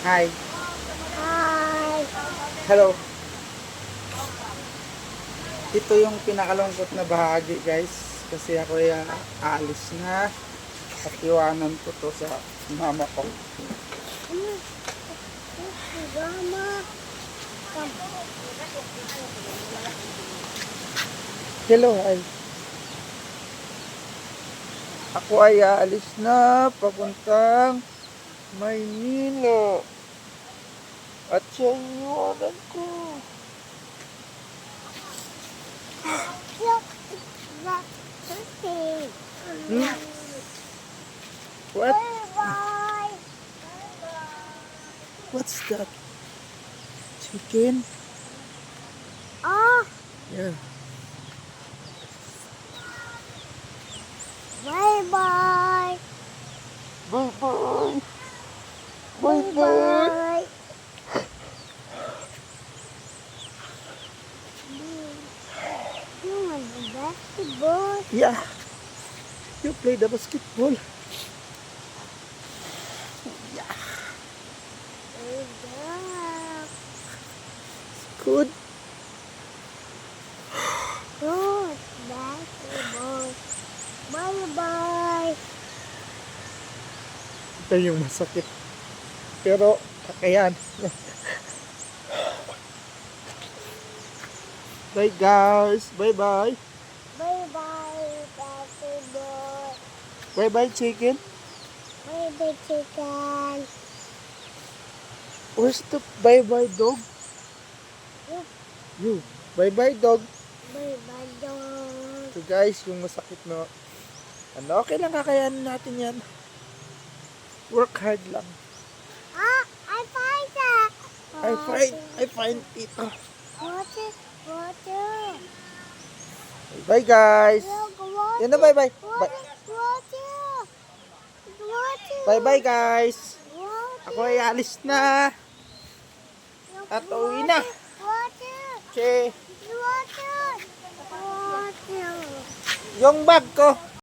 Hi. Hi. Hello. Ito yung pinakalungkot na bahagi, guys. Kasi ako ay aalis na. At iwanan ko to sa mama ko. Mama. Hello, hi. Ako ay aalis na papuntang Maynila. At siya iwanan ko. Hmm? What? Bye. What's that? Chicken? Oh, Yeah. bye bye. Bye-bye. Bye Bye-bye. bye. You want the basketball? Yeah. You play the basketball. Yeah. Good. Good basketball. Bye bye. Ito yung masakit. Pero, kakayan. Bye guys. Bye-bye. Bye bye basketball. Bye-bye chicken. Bye bye chicken. Where's the bye-bye dog? You. You. Bye-bye dog. Bye bye dog. So guys, yung masakit na okay lang, kakayanin natin yan. Work hard lang. Ah, I find that. I find it. Water, water. Bye guys. Look, water. Yan na, bye-bye. Water, water. Water. Bye-bye guys. Water. Ako ay alis na. Look, At uwi na. Water. Okay. Water. Water. Yung bag ko.